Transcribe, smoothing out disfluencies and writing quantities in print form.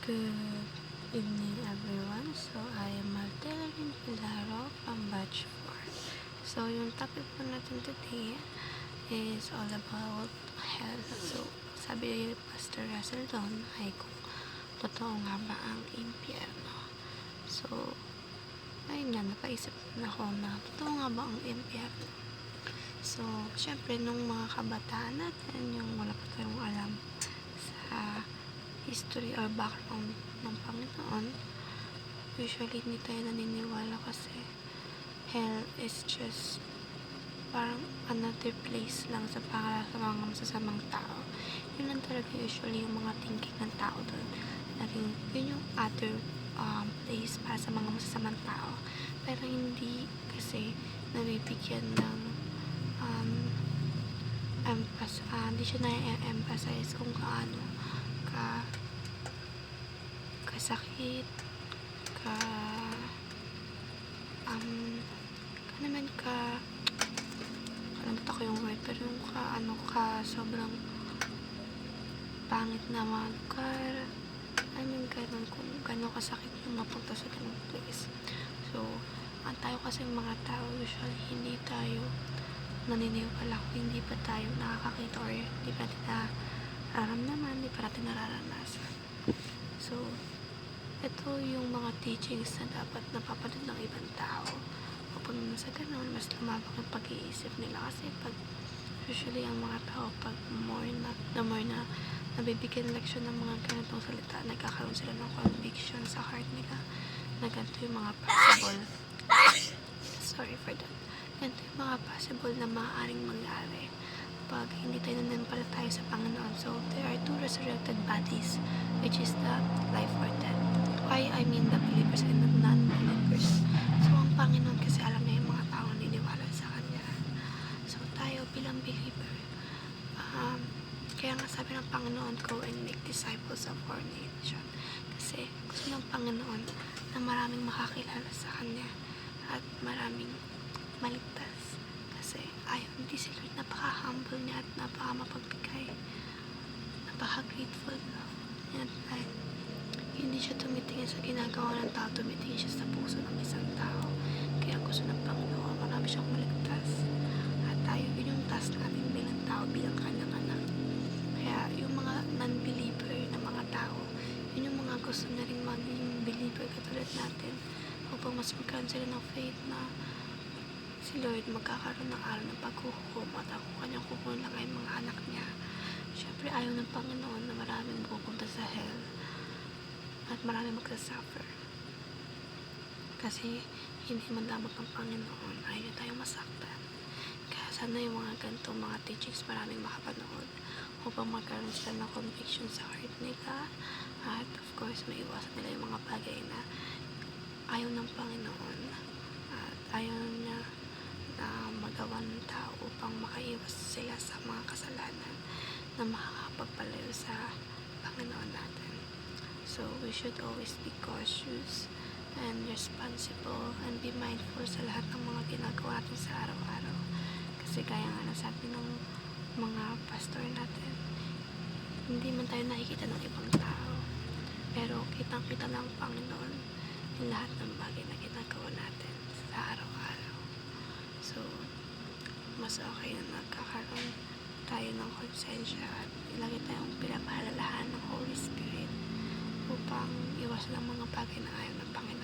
Good evening, everyone. So, I am Martelin Pilaro from Batch 4. So, yung topic po natin today is all about health. So, sabi ni Pastor Russell doon ay kung totoo nga ba ang impyerno. So, ayun nga, napaisip na ako na totoo nga ba ang impyerno. So, syempre, nung mga kabataan natin, yung wala pa tayong alam sa history or background ng Panginoon, usually hindi tayo naniniwala kasi hell is just parang another place lang sa mga masasamang tao. Yun lang talaga usually yung mga thinking ng tao doon. Yun yung other place para sa mga masasamang tao. Pero hindi kasi nabibigyan ng hindi siya na-emphasize kung kaano kasakit, kalimutan ko yung word, pero yung sobrang pangit na mga lugar. Ganun, kung gano'ng kasakit yung mapunta sa ganung place. So, ang tayo kasi mga tao, usually hindi tayo naniniwala kung hindi pa tayo nakakakita or hindi pa natin nararamdaman, hindi pa natin nararanasan. So, ito yung mga teachings na dapat napapanood ng ibang tao. Kapag sa ganun, mas lumabak yung pag-iisip nila. Kasi usually ang mga tao, pag the more na nabibigyan leksyon ng mga ganitong salita, nagkakaroon sila ng conviction sa heart nila na ganito yung mga possible ganito yung mga possible na maaaring mangyari pag hindi tayo nananampalataya sa Panginoon. So, there are two resurrected bodies, which is the life or death. I mean the believers and the non-believers. So, ang Panginoon kasi alam niya yung mga tao naniniwala sa Kanya. So, tayo bilang believer, kaya nga sabi ng Panginoon, go and make disciples of all nations. Kasi gusto ng Panginoon na maraming makakilala sa Kanya at maraming maligtas. Kasi hindi si Lord, napaka-humble niya at napaka-mapagbigay, napaka-grateful niya. At hindi siya tumitingin sa ginagawa ng tao, tumitingin siya sa puso ng isang tao. Kaya gusto ng Panginoon, marami siyang maligtas. At tayo, yun yung task natin bilang tao, bilang kanyang anak. Kaya yung mga non-believer na mga tao, yun yung mga gusto na rin maging believer katulad natin, upang mas magkaroon sila ng faith na si Lord magkakaroon ng araw ng paghuhukom at ang kanyang kukunin lang ay mga anak niya. Siyempre, ayaw ng Panginoon na maraming pupunta sa hell at maraming magsasuffer. Kasi hindi man lamang ng Panginoon, ayaw niya tayong masaktan. Kaya sana yung mga ganito, mga teachings, maraming makapanood upang magkaroon sila ng conviction sa heart nila. At of course, maiwasan nila yung mga bagay na ayaw ng Panginoon at ayaw niya na magawa ng tao upang makaiwas sila sa mga kasalanan na makakapagpalayo sa Panginoon natin. So, we should always be cautious and responsible and be mindful sa lahat ng mga ginagawa natin sa araw-araw. Kasi kaya nga nasabi ng mga pastor natin, hindi man tayo nakikita ng ibang tao, pero kitang-kita ng Panginoon yung lahat ng bagay na ginagawa natin sa araw-araw. So, mas okay na nagkakaroon tayo ng konsensya at lagi tayong pinapahalalahan ng Holy Spirit upang iwasan ang mga bagay na ayaw ng Panginoon.